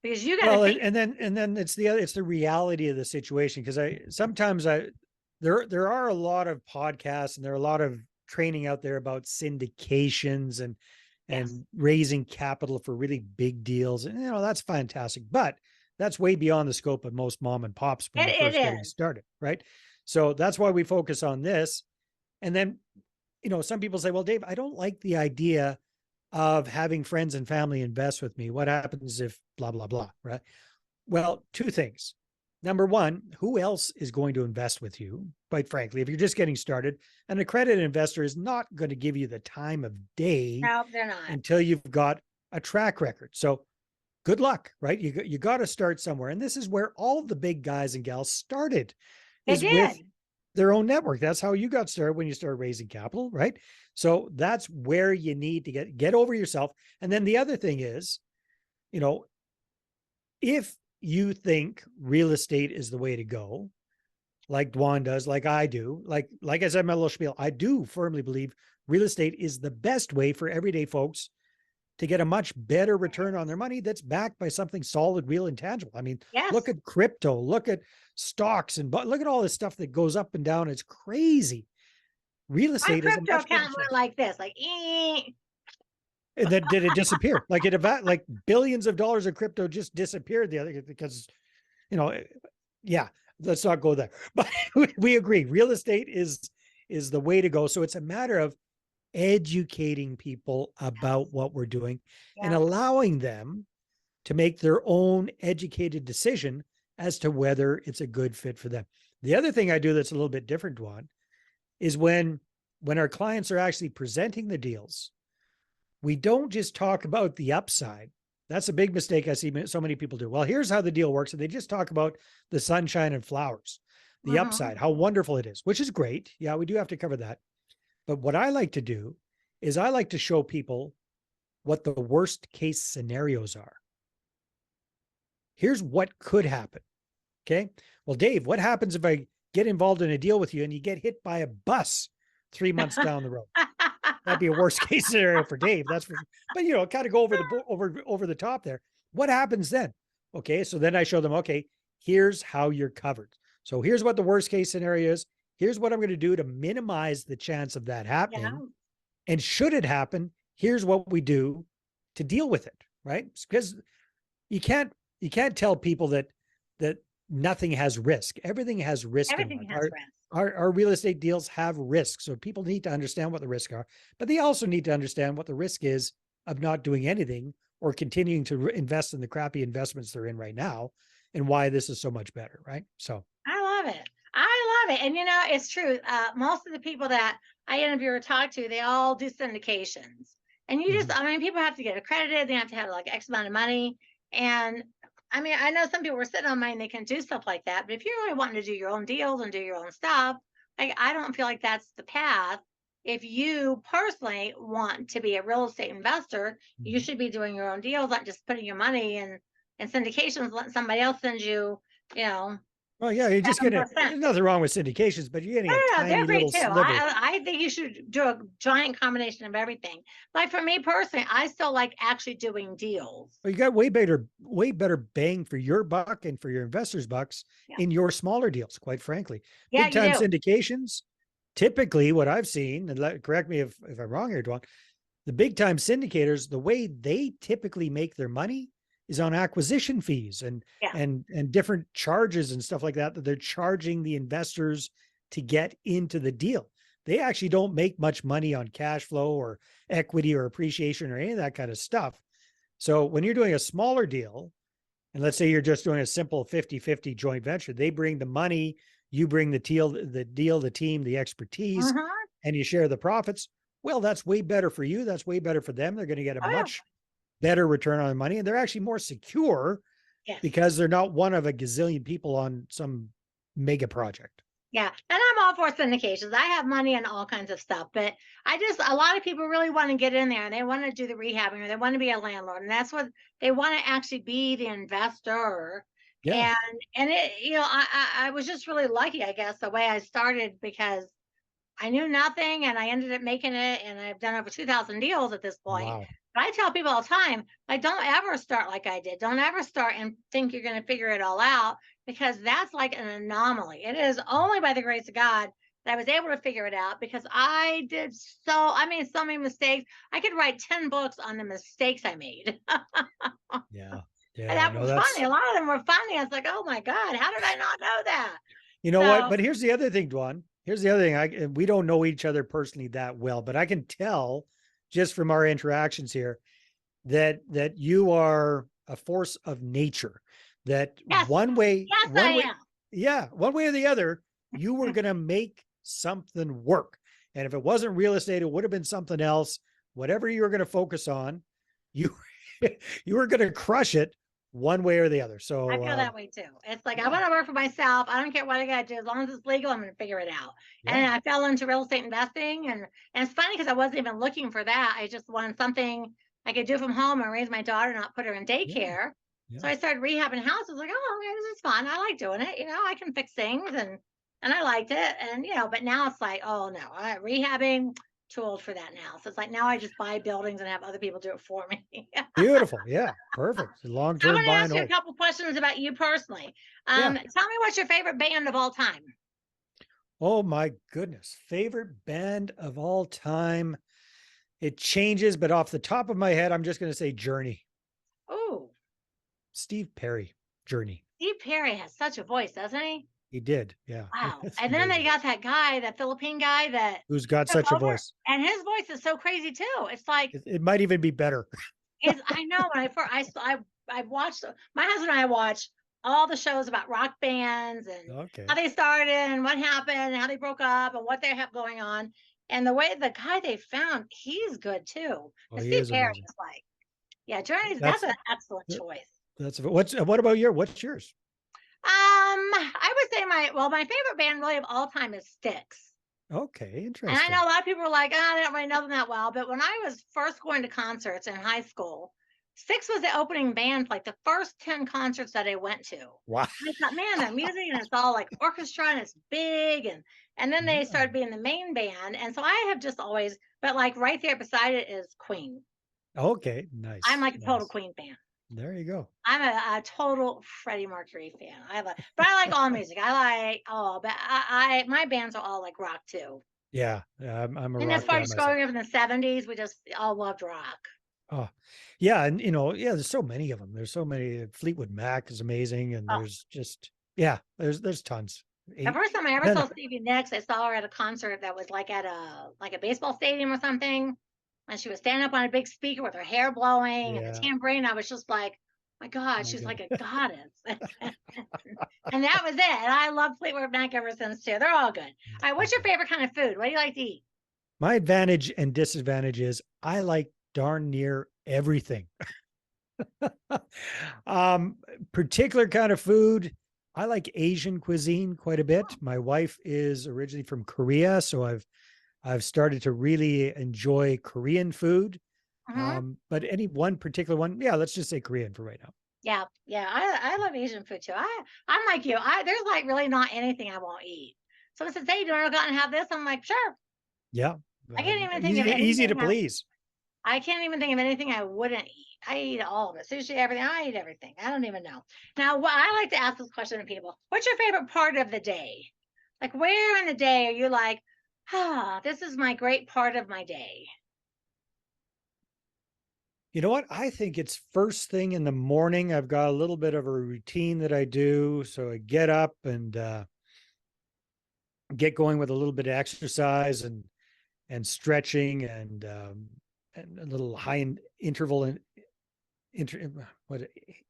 because you got to Well, think. and then it's the reality of the situation, because there are a lot of podcasts and there are a lot of training out there about syndications Yes, and raising capital for really big deals, and that's fantastic, but that's way beyond the scope of most mom and pops when they're it first getting is. started, right? So that's why we focus on this. And then some people say, well, Dave, I don't like the idea of having friends and family invest with me. What happens if blah, blah, blah, right? Well, two things. Number one, who else is going to invest with you? Quite frankly, if you're just getting started, an accredited investor is not going to give you the time of day No, they're not. until you've got a track record. So good luck, right? You got to start somewhere. And this is where all of the big guys and gals started, They is with did. their own network. That's how you got started when you started raising capital, right? So that's where you need to get over yourself. And then the other thing is, you know, if you think real estate is the way to go, like Dwan does, like I do, like I said in my little spiel, I do firmly believe real estate is the best way for everyday folks to get a much better return on their money that's backed by something solid, real, and tangible. I mean, look Yes. at crypto, look at stocks, and look at all this stuff that goes up and down. It's crazy. Real My estate is a crypto much better account went choice. like this, like, And then did it disappear? Like like billions of dollars of crypto just disappeared the other, because, you know, yeah, let's not go there. But we agree, real estate is the way to go. So it's a matter of educating people about what we're doing and yeah, allowing them to make their own educated decision as to whether it's a good fit for them. The other thing I do that's a little bit different, Dwan, is when our clients are actually presenting the deals, we don't just talk about the upside. That's a big mistake I see so many people do. Well, here's how the deal works. And they just talk about the sunshine and flowers, the mm-hmm. upside, how wonderful it is, which is great. Yeah, we do have to cover that. But what I like to do is I like to show people what the worst case scenarios are. Here's what could happen. Okay. Well, Dave, what happens if I get involved in a deal with you and you get hit by a bus 3 months down the road? That'd be a worst case scenario for Dave. That's for, but kind of go over the top there. What happens then? Okay. So then I show them, okay, here's how you're covered. So here's what the worst case scenario is. Here's what I'm going to do to minimize the chance of that Yeah, happening. And should it happen, here's what we do to deal with it. Right. Because you can't tell people that nothing has risk. Everything has risk in everything life. has risk. Our real estate deals have risk. So people need to understand what the risks are, but they also need to understand what the risk is of not doing anything or continuing to invest in the crappy investments they're in right now, and why this is so much better. Right. So, I love it. I love it. And it's true. Most of the people that I interview or talk to, they all do syndications. And I mean, people have to get accredited. They have to have like X amount of money. And I mean, I know some people are sitting on money and they can do stuff like that. But if you're really wanting to do your own deals and do your own stuff, like I don't feel like that's the path. If you personally want to be a real estate investor, you should be doing your own deals, not just putting your money in syndications, letting somebody else send you, you know, Oh yeah, you're just getting, 7%. there's nothing wrong with syndications, but you're getting a No, tiny they're great little too. sliver. I think you should do a giant combination of everything. Like for me personally, I still like actually doing deals. Well, you got way better bang for your buck and for your investors' bucks Yeah. in your smaller deals, quite frankly. Yeah, Big you time do. syndications, typically what I've seen, and correct me if I'm wrong here, Dwan, the big time syndicators, the way they typically make their money is on acquisition fees Yeah. and different charges and stuff like that they're charging the investors to get into the deal. They actually don't make much money on cash flow or equity or appreciation or any of that kind of stuff. So when you're doing a smaller deal, and let's say you're just doing a simple 50-50 joint venture, they bring the money, you bring the deal, the team, the expertise, Mm-hmm. and you share the profits. Well, that's way better for you. That's way better for them. They're going to get a Oh, yeah. much better return on their money. And they're actually more secure Yes. because they're not one of a gazillion people on some mega project. Yeah. And I'm all for syndications. I have money in all kinds of stuff, but a lot of people really want to get in there and they want to do the rehabbing or they want to be a landlord. And that's what they want to actually be the investor. Yeah. And I was just really lucky, I guess, the way I started because I knew nothing and I ended up making it and I've done over 2,000 deals at this point. Wow. But I tell people all the time, like, don't ever start like I did. Don't ever start and think you're going to figure it all out because that's like an anomaly. It is only by the grace of God that I was able to figure it out because I made so many mistakes. I could write 10 books on the mistakes I made. Yeah. And Yeah. that No, was that's, funny. A lot of them were funny. I was like, oh my God, how did I not know that? you know what? So, But here's the other thing, Dwan. Here's the other thing. We don't know each other personally that well, but I can tell just from our interactions here that you are a force of nature. That yes, yes, I am. yeah, one way or the other, you were going to make something work. And if it wasn't real estate, it would have been something else. Whatever you were going to focus on, you you were going to crush it one way or the other. So I feel that way too. It's like I yeah, want to work for myself. I don't care what I got to do as long as it's legal. I'm going to figure it out. And yeah, I fell into real estate investing, and it's funny because I wasn't even looking for that. I just wanted something I could do from home and raise my daughter, not put her in yeah, daycare. yeah. So I started rehabbing houses. Like, oh, okay, this is fun. I like doing it. I can fix things, and I liked it. And but now it's like, oh no, rehabbing. Too old for that now. So it's like now I just buy buildings and have other people do it for me. Beautiful. Yeah, perfect. Long I term want to buy and ask you a hold. couple questions about you personally. Yeah. Tell me what's your favorite band of all time? Oh my goodness. Favorite band of all time. It changes, but off the top of my head, I'm just going to say Journey. Oh, Steve Perry, Journey. Steve Perry has such a voice, doesn't he? He did. Yeah. Wow. It's And then they amazing. got that guy, that Philippine guy that Who's got took such a over, voice? and his voice is so crazy too. It's like It might even be better. I know when I first I watched my husband and I watched all the shows about rock bands and how Okay. they started and what happened and how they broke up and what they have going on. And the way the guy they found, he's good too. Oh, And he Steve is Perry amazing. is like, yeah, Journey's that's That's an excellent choice. what about what's yours? I would say my favorite band really of all time is Styx. Okay, And I interesting. know a lot of people are like, oh, they don't really know them that well. But when I was first going to concerts in high school, Styx was the opening band for like the first 10 concerts that I went to. Wow. And I thought, man, their music and it's all like orchestra and it's big. And then they Yeah. started being the main band. And so I have just always, but like right there beside it is Queen. Okay, I'm nice. like a total Nice. Queen fan. There you go. I'm a total Freddie Mercury fan. But I like all music. I like all, but my bands are all like rock too. Yeah, I'm a And as rock far guy as myself. growing up in the 70s, we just all loved rock. Oh, yeah, and yeah, there's so many of them. There's so many. Fleetwood Mac is amazing, and Oh, there's just yeah, there's tons. the Eight. first time I ever Then saw Stevie Nicks, I saw her at a concert that was like at a baseball stadium or something. And she was standing up on a big speaker with her hair blowing and the yeah, tambourine. I was just like, my God, my she's like God. a goddess. And that was it. And I love Fleetwood Mac ever since too. They're all good. All right, what's your favorite kind of food? What do you like to eat? My advantage and disadvantage is I like darn near everything. um, Particular kind of food. I like Asian cuisine quite a bit. Oh, My wife is originally from Korea, so I've started to really enjoy Korean food. mhm. But any one particular one, yeah, let's just say Korean for right now. Yeah, yeah. I love Asian food too. I'm like you. There's like really not anything I won't eat. Someone says, "Hey, do you want to go out and have this?" I'm like, "Sure." Yeah. I can't even think of Easy to anything. please. I can't even think of anything I wouldn't eat. I eat all of it. Sushi, everything. I eat everything. I don't even know. Now, what I like to ask this question to people: what's your favorite part of the day? Like, where in the day are you like, this is my great part of my day? You know what? I think it's first thing in the morning. I've got a little bit of a routine that I do. So I get up and get going with a little bit of exercise and stretching and a little interval and what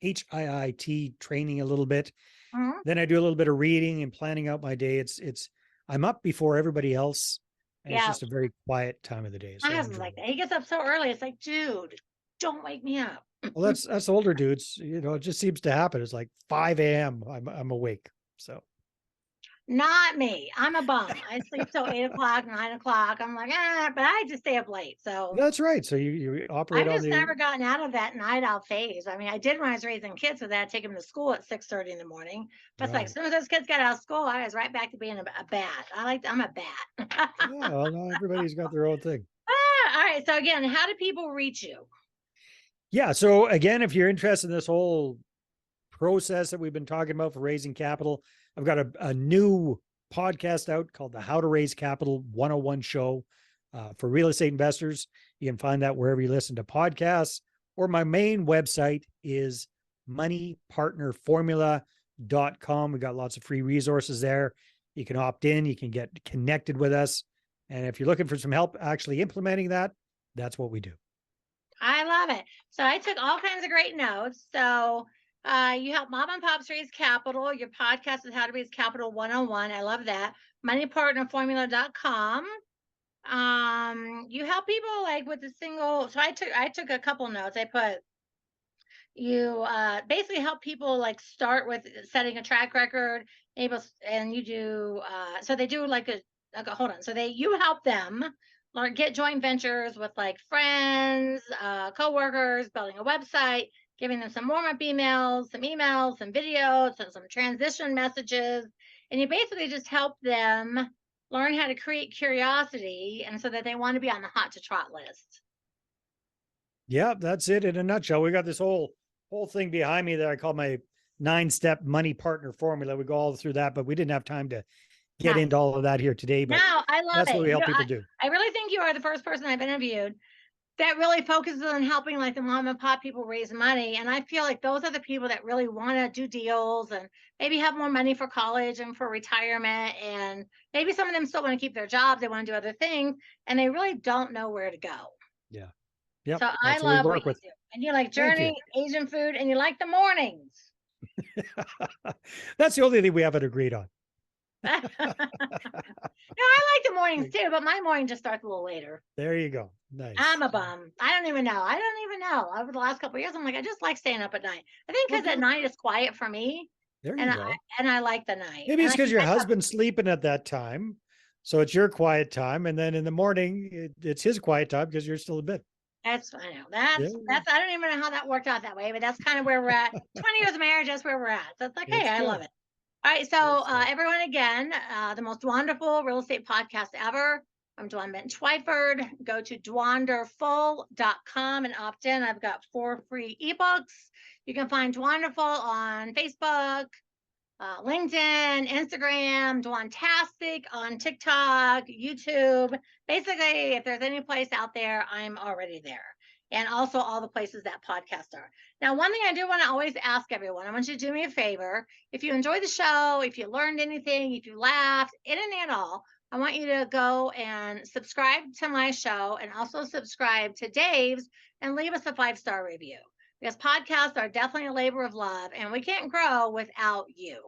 HIIT training a little bit. Mhm. Then I do a little bit of reading and planning out my day. It's I'm up before everybody else, and it's Yeah, just a very quiet time of the day. my So I husband's enjoy like it. that. He gets up so early. It's like, dude, don't wake me up. Well, that's older dudes. You know, it just seems to happen. It's like 5 a.m. I'm awake. So Not me. I'm a bum. I sleep till 8 o'clock, 9 o'clock. I'm like, but I just stay up late. So that's right. So you operate I've on just the never gotten out of that night owl phase. I mean, I did when I was raising kids, so that I'd take them to school at 6:30 in the morning. But it's like, as right. soon as those kids got out of school, I was right back to being a bat. I'm a bat. Yeah, well, no, everybody's got their own thing. All right. So again, how do people reach you? Yeah. So again, if you're interested in this whole process that we've been talking about for raising capital, I've got a new podcast out called the How to Raise Capital 101 Show for real estate investors. You can find that wherever you listen to podcasts, or my main website is moneypartnerformula.com. We got lots of free resources there. You can opt in, you can get connected with us. And if you're looking for some help actually implementing that, that's what we do. I love it. So I took all kinds of great notes. So you help mom and pops raise capital. Your podcast is How to Raise Capital 101. I love that. Moneypartnerformula.com. You help people like with the single. So I took a couple notes. I put you basically help people like start with setting a track record, able, and you do so they do like a hold on. So you help them learn, get joint ventures with like friends, coworkers, building a website, giving them some warm-up emails, some videos, and some transition messages. And you basically just help them learn how to create curiosity and so that they want to be on the hot to trot list. Yeah, that's it in a nutshell. We got this whole thing behind me that I call my 9-step money partner formula. We go all through that, but we didn't have time to get Nice. into all of that here today. But No, I love that's what it. we help people do. I really think you are the first person I've interviewed that really focuses on helping like the mom and pop people raise money. And I feel like those are the people that really want to do deals and maybe have more money for college and for retirement. And maybe some of them still want to keep their jobs. They want to do other things and they really don't know where to go. Yeah. Yep. So I That's what we love what work you with. do. And you like Thank you. journey, Asian food, and you like the mornings. That's the only thing we haven't agreed on. No, I like the mornings too, but my morning just starts a little later. There you go. Nice. I'm a bum. I don't even know. I don't even know. Over the last couple of years, I'm like, I just like staying up at night. I think Well, because at good. night is quiet for me, There you and go. I like the night, Maybe and it's I can because your catch up. husband's sleeping at that time. So it's your quiet time. And then in the morning, it's his quiet time because you're still in bed. That's I know Yeah. that's I don't even know how that worked out that way, but that's kind of where we're at. 20 years of marriage, that's where we're at. So it's like, hey, It's I love good. it. All right, so Good stuff. everyone, again, the most wonderful real estate podcast ever. I'm Dwan Benton Twyford. Go to dwanderful.com and opt in. I've got 4 free ebooks. You can find Dwanderful on Facebook, LinkedIn, Instagram, Dwantastic on TikTok, YouTube. Basically, if there's any place out there, I'm already there. And also all the places that podcasts are. Now, one thing I do want to always ask everyone, I want you to do me a favor. If you enjoyed the show, if you learned anything, if you laughed, anything at all, I want you to go and subscribe to my show and also subscribe to Dave's and leave us a 5-star review because podcasts are definitely a labor of love and we can't grow without you.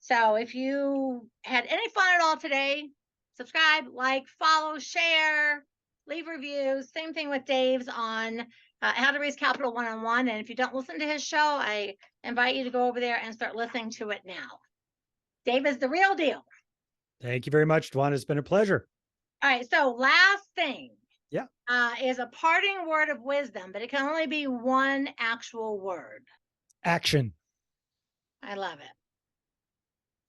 So if you had any fun at all today, subscribe, like, follow, share, leave reviews. Same thing with Dave's on How to Raise Capital 101. And if you don't listen to his show, I invite you to go over there and start listening to it now. Dave is the real deal. Thank you very much, Dwan. It's been a pleasure. All right. So last thing. Yeah. Is a parting word of wisdom, but it can only be one actual word. Action. I love it.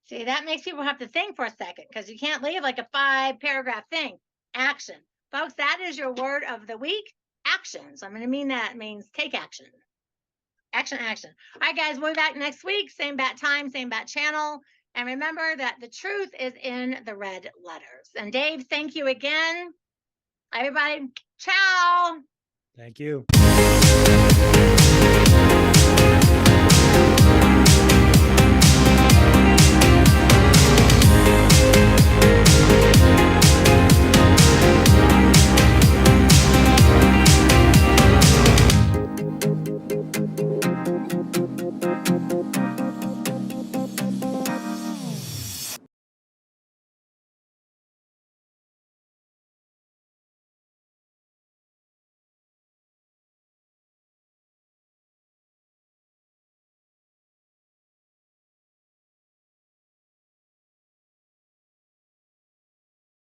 See, that makes people have to think for a second because you can't leave like a 5-paragraph thing. Action. Folks, that is your word of the week. Action. So I'm going to mean that means take action. Action, action. All right, guys, we'll be back next week. Same bat time, same bat channel. And remember that the truth is in the red letters. And Dave, thank you again. Everybody, ciao. Thank you.